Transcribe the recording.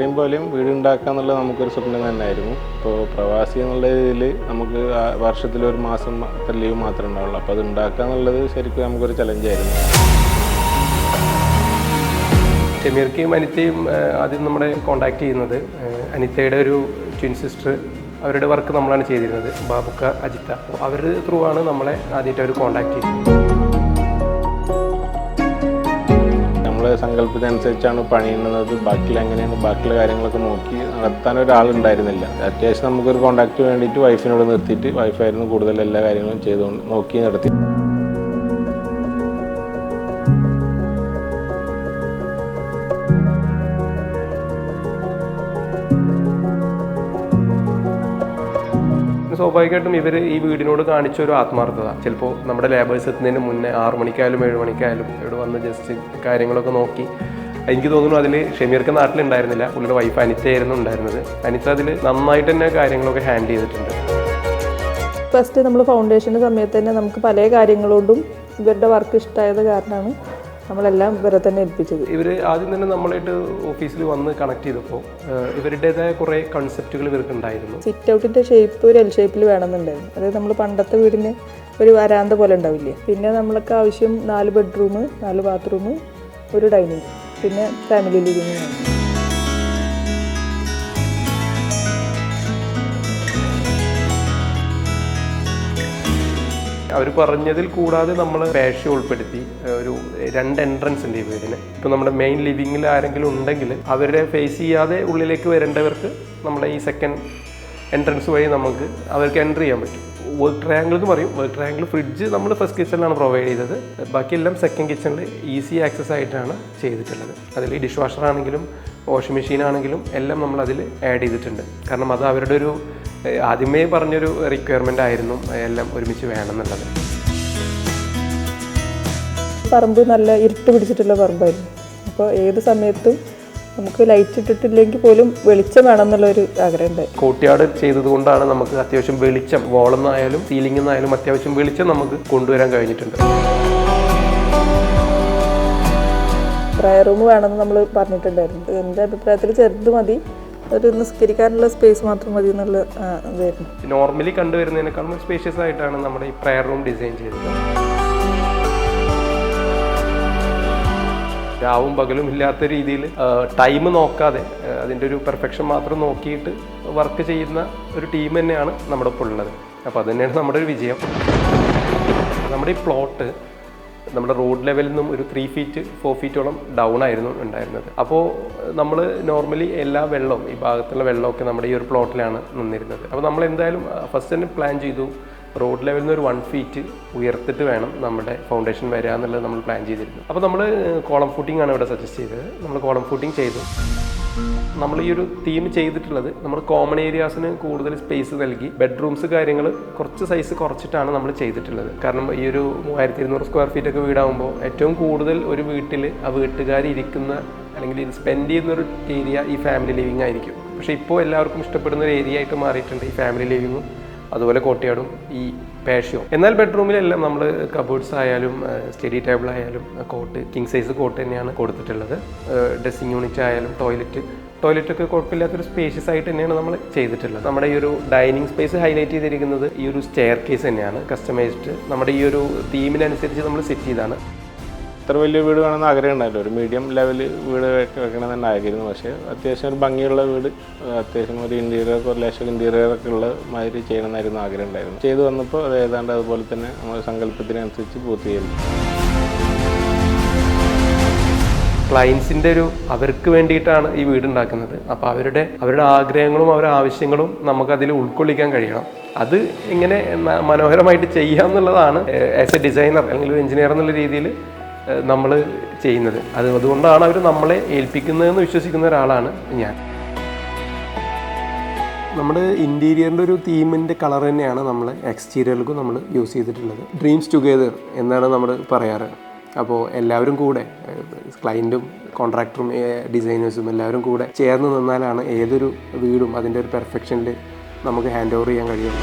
ഇത്രയും പോലെയും വീടുണ്ടാക്കുക എന്നുള്ളത് നമുക്കൊരു സ്വപ്നം തന്നെയായിരുന്നു. ഇപ്പോൾ പ്രവാസി എന്നുള്ള രീതിയിൽ നമുക്ക് വർഷത്തിലൊരു മാസം അത്ര ലീവ് മാത്രമേ ഉണ്ടാവുള്ളൂ. അപ്പോൾ അത് ഉണ്ടാക്കുക എന്നുള്ളത് ശരിക്കും നമുക്കൊരു ചലഞ്ചായിരുന്നു. ഷമീർക്കയും അനിതയും ആദ്യം നമ്മളെ കോൺടാക്ട് ചെയ്യുന്നത് അനിതയുടെ ഒരു ട്വിൻ സിസ്റ്റർ, അവരുടെ വർക്ക് നമ്മളാണ് ചെയ്തിരുന്നത്, ബാബുക്ക അജിത്ത. അവർ ത്രൂ ആണ് നമ്മളെ ആദ്യമായിട്ട് അവർ കോൺടാക്ട് ചെയ്യുന്നത്. നമ്മൾ സങ്കല്പത്തിനനുസരിച്ചാണ് പണിയുന്നത്. ബാക്കിയുള്ള കാര്യങ്ങളൊക്കെ നോക്കി നടത്താൻ ഒരാളുണ്ടായിരുന്നില്ല. അത്യാവശ്യം നമുക്കൊരു കോൺടാക്റ്റ് വേണ്ടിയിട്ട് വൈഫിനോട് നിർത്തിയിട്ട് വൈഫായിരുന്നു കൂടുതൽ എല്ലാ കാര്യങ്ങളും ചെയ്തുകൊണ്ട് നോക്കി നടത്തി. സ്വാഭാവികമായിട്ടും ഇവർ ഈ വീടിനോട് കാണിച്ച ഒരു ആത്മാർത്ഥത, ചിലപ്പോൾ നമ്മുടെ ലേബേഴ്സ് എത്തുന്നതിന് മുന്നേ 6 മണിക്കായാലും 7 മണിക്കായാലും ഇവിടെ വന്ന് ജസ്റ്റ് കാര്യങ്ങളൊക്കെ നോക്കി. എനിക്ക് തോന്നുന്നു അതിൽ ഷമീർക്ക് നാട്ടിലുണ്ടായിരുന്നില്ല, പുള്ളിയുടെ വൈഫ് അനിതയായിരുന്നു ഉണ്ടായിരുന്നത്. അനിത അതിൽ നന്നായിട്ട് തന്നെ കാര്യങ്ങളൊക്കെ ഹാൻഡിൽ ചെയ്തിട്ടുണ്ട്. ഫസ്റ്റ് നമ്മൾ ഫൗണ്ടേഷൻ്റെ സമയത്ത് തന്നെ നമുക്ക് പല കാര്യങ്ങളോടും ഇവരുടെ വർക്ക് ഇഷ്ടമായത് കാരണമാണ് നമ്മളെല്ലാം ഇവരെ തന്നെ ഏൽപ്പിച്ചത്. ഇവർ ആദ്യം തന്നെ നമ്മളായിട്ട് ഓഫീസിൽ വന്ന് കണക്ട് ചെയ്തപ്പോൾ ഇവരുടേതായ കുറേ കൺസെപ്റ്റുകൾ ഇവർക്ക് ഉണ്ടായിരുന്നു. സിറ്റ് ഔട്ടിൻ്റെ ഷേപ്പ് ഒരു എൽ ഷേപ്പിൽ വേണമെന്നുണ്ടായിരുന്നു. അതായത് നമ്മൾ പണ്ടത്തെ വീടിന് ഒരു വരാന്ത പോലെ ഉണ്ടാവില്ലേ. പിന്നെ നമ്മൾക്ക് ആവശ്യം 4 ബെഡ്റൂം, 4 ബാത്റൂം, ഒരു ഡൈനിങ്, പിന്നെ ഫാമിലി ലിവിങ് വേണം. അവർ പറഞ്ഞതിൽ കൂടാതെ നമ്മൾ പാഷ്യ ഉൾപ്പെടുത്തി ഒരു 2 എൻട്രൻസ് ഉണ്ട് ഈ വീടിന്. ഇപ്പോൾ നമ്മുടെ മെയിൻ ലിവിങ്ങിൽ ആരെങ്കിലും ഉണ്ടെങ്കിൽ അവരെ ഫേസ് ചെയ്യാതെ ഉള്ളിലേക്ക് വരേണ്ടവർക്ക് നമ്മുടെ ഈ സെക്കൻഡ് എൻട്രൻസ് വഴി നമുക്ക് അവർക്ക് എൻ്റർ ചെയ്യാൻ പറ്റും. വർക്ക് ട്രയാങ്കിൾ എന്ന് പറയും. വർക്ക് ട്രയാങ്കിൾ ഫ്രിഡ്ജ് നമ്മൾ ഫസ്റ്റ് കിച്ചണിലാണ് പ്രൊവൈഡ് ചെയ്തത്. ബാക്കിയെല്ലാം സെക്കൻഡ് കിച്ചണിൽ ഈസി ആക്സസ് ആയിട്ടാണ് ചെയ്തിട്ടുള്ളത്. അതിൽ ഡിഷ് വാഷർ ആണെങ്കിലും വാഷിംഗ് മെഷീൻ ആണെങ്കിലും എല്ലാം നമ്മൾ അതിൽ ആഡ് ചെയ്തിട്ടുണ്ട്. കാരണം അത് അവരുടെ ഒരു ആദ്യമേ പറഞ്ഞൊരു റിക്വയർമെൻ്റ് ആയിരുന്നു, എല്ലാം ഒരുമിച്ച് വേണമെന്നുള്ളത്. പറമ്പ് നല്ല ഇരുട്ട് പിടിച്ചിട്ടുള്ള പറമ്പായിരുന്നു. അപ്പോൾ ഏത് സമയത്തും നമുക്ക് ലൈറ്റ് ഇട്ടിട്ടില്ലെങ്കിൽ പോലും വെളിച്ചം വേണം എന്നുള്ളൊരു ആഗ്രഹം ഉണ്ടായി. കോട്ടിയാട് ചെയ്തത് കൊണ്ടാണ് നമുക്ക് അത്യാവശ്യം വെളിച്ചം, വോളെന്നായാലും സീലിംഗ് എന്നായാലും അത്യാവശ്യം വെളിച്ചം നമുക്ക് കൊണ്ടുവരാൻ കഴിഞ്ഞിട്ടുണ്ട്. പ്രയർ റൂം വേണമെന്ന് നമ്മൾ പറഞ്ഞിട്ടുണ്ടായിരുന്നു. എൻ്റെ അഭിപ്രായത്തിൽ ചെറുത് മതി, ഒരു നിസ്കരിക്കാനുള്ള സ്പേസ് മാത്രം മതി എന്നുള്ള ഇതായിരുന്നു. നോർമലി കണ്ടുവരുന്നതിനേക്കാളും സ്പേഷ്യസ് ആയിട്ടാണ് നമ്മുടെ ഈ പ്രയർ റൂം ഡിസൈൻ ചെയ്തത്. രാവും പകലും ഇല്ലാത്ത രീതിയിൽ ടൈം നോക്കാതെ അതിൻ്റെ ഒരു പെർഫെക്ഷൻ മാത്രം നോക്കിയിട്ട് വർക്ക് ചെയ്യുന്ന ഒരു ടീം തന്നെയാണ് നമ്മുടെ ഒപ്പം ഉള്ളത്. അപ്പോൾ അത് തന്നെയാണ് നമ്മുടെ ഒരു വിജയം. നമ്മുടെ ഈ പ്ലോട്ട് നമ്മുടെ റോഡ് ലെവലിൽ നിന്നും ഒരു 3 ഫീറ്റ് 4 ഫീറ്റോളം ഡൗൺ ആയിരുന്നു ഉണ്ടായിരുന്നത്. അപ്പോൾ നമ്മൾ നോർമലി എല്ലാ വെള്ളവും, ഈ ഭാഗത്തുള്ള വെള്ളമൊക്കെ നമ്മുടെ ഈ ഒരു പ്ലോട്ടിലാണ് നിന്നിരുന്നത്. അപ്പോൾ നമ്മൾ എന്തായാലും ഫസ്റ്റ് തന്നെ പ്ലാൻ ചെയ്തു റോഡ് ലെവലിൽ നിന്ന് ഒരു 1 ഫീറ്റ് ഉയർത്തിട്ട് വേണം നമ്മുടെ ഫൗണ്ടേഷൻ വരിക എന്നുള്ളത് നമ്മൾ പ്ലാൻ ചെയ്തിരുന്നു. അപ്പോൾ നമ്മൾ കോളം ഫൂട്ടിംഗ് ആണ് ഇവിടെ സജസ്റ്റ് ചെയ്തത്. നമ്മൾ കോളം ഫൂട്ടിംഗ് ചെയ്തു. നമ്മൾ ഈ ഒരു തീം ചെയ്തിട്ടുള്ളത് നമ്മൾ കോമൺ ഏരിയാസിന് കൂടുതൽ സ്പേസ് നൽകി ബെഡ്റൂംസ് കാര്യങ്ങൾ കുറച്ച് സൈസ് കുറച്ചിട്ടാണ് നമ്മൾ ചെയ്തിട്ടുള്ളത്. കാരണം ഈ ഒരു 3200 സ്ക്വയർ ഫീറ്റ് ഒക്കെ വീടാകുമ്പോൾ ഏറ്റവും കൂടുതൽ ഒരു വീട്ടിൽ ആ വീട്ടുകാരിരിക്കുന്ന അല്ലെങ്കിൽ ഇത് സ്പെൻഡ് ചെയ്യുന്നൊരു ഏരിയ ഈ ഫാമിലി ലിവിങ് ആയിരിക്കും. പക്ഷേ ഇപ്പോൾ എല്ലാവർക്കും ഇഷ്ടപ്പെടുന്ന ഒരു ഏരിയ ആയിട്ട് മാറിയിട്ടുണ്ട് ഈ ഫാമിലി ലിവിങ്ങും അതുപോലെ കോട്ടയാടും ഈ പാഷ്യോ. എന്നാൽ ബെഡ്റൂമിലെല്ലാം നമ്മൾ കബോർഡ്സ് ആയാലും സ്റ്റഡി ടേബിൾ ആയാലും കോട്ട്, കിങ് സൈസ് കോട്ട് തന്നെയാണ് കൊടുത്തിട്ടുള്ളത്. ഡ്രസ്സിങ് യൂണിറ്റ് ആയാലും ടോയ്ലറ്റൊക്കെ കുഴപ്പമില്ലാത്തൊരു സ്പേഷ്യസ് ആയിട്ട് തന്നെയാണ് നമ്മൾ ചെയ്തിട്ടുള്ളത്. നമ്മുടെ ഈ ഒരു ഡൈനിങ് സ്പേസ് ഹൈലൈറ്റ് ചെയ്തിരിക്കുന്നത് ഈ ഒരു സ്റ്റെയർ കേസ് തന്നെയാണ് കസ്റ്റമൈസ്ഡ്. നമ്മുടെ ഈ ഒരു തീമിനനുസരിച്ച് നമ്മൾ സെറ്റ് ചെയ്താണ്. ഇത്ര വലിയ വീട് വേണമെന്ന് ആഗ്രഹം ഉണ്ടായില്ല. ഒരു മീഡിയം ലെവൽ വീട് വെക്കണം തന്നെ ആഗ്രഹിക്കുന്നു. പക്ഷേ അത്യാവശ്യം ഒരു ഭംഗിയുള്ള വീട്, അത്യാവശ്യം ഒരു ഒരു ലേശം ഇൻറ്റീരിയറൊക്കെ ഉള്ള മാതിരി ചെയ്യണമെന്നായിരുന്നു ആഗ്രഹം ഉണ്ടായിരുന്നു. ചെയ്തു വന്നപ്പോൾ അത് ഏതാണ്ട് അതുപോലെ തന്നെ നമ്മൾ സങ്കല്പത്തിനനുസരിച്ച് പൂർത്തീകരിച്ചു. ക്ലയൻസിൻ്റെ അവർക്ക് വേണ്ടിയിട്ടാണ് ഈ വീട് ഉണ്ടാക്കുന്നത്. അപ്പോൾ അവരുടെ ആഗ്രഹങ്ങളും അവരുടെ ആവശ്യങ്ങളും നമുക്കതിൽ ഉൾക്കൊള്ളിക്കാൻ കഴിയണം. അത് എങ്ങനെ മനോഹരമായിട്ട് ചെയ്യാം എന്നുള്ളതാണ് ആസ് എ ഡിസൈനർ അല്ലെങ്കിൽ ഒരു എഞ്ചിനീയർ എന്നുള്ള രീതിയിൽ നമ്മൾ ചെയ്യുന്നത്. അതുകൊണ്ടാണ് അവർ നമ്മളെ ഏൽപ്പിക്കുന്നതെന്ന് വിശ്വസിക്കുന്ന ഒരാളാണ് ഞാൻ. നമ്മുടെ ഇൻറ്റീരിയറിൻ്റെ ഒരു തീമിൻ്റെ കളർ തന്നെയാണ് നമ്മൾ എക്സ്റ്റീരിയറിലും നമ്മൾ യൂസ് ചെയ്തിട്ടുള്ളത്. ഡ്രീംസ് ടുഗെദർ എന്നാണ് നമ്മൾ പറയാറ്. അപ്പോൾ എല്ലാവരും കൂടെ, ക്ലയൻറ്റും കോൺട്രാക്ടറും ഡിസൈനേഴ്സും എല്ലാവരും കൂടെ ചേർന്ന് നിന്നാലാണ് ഏതൊരു വീടും അതിൻ്റെ ഒരു പെർഫെക്ഷനിൽ നമുക്ക് ഹാൻഡ് ഓവർ ചെയ്യാൻ കഴിയുള്ളൂ.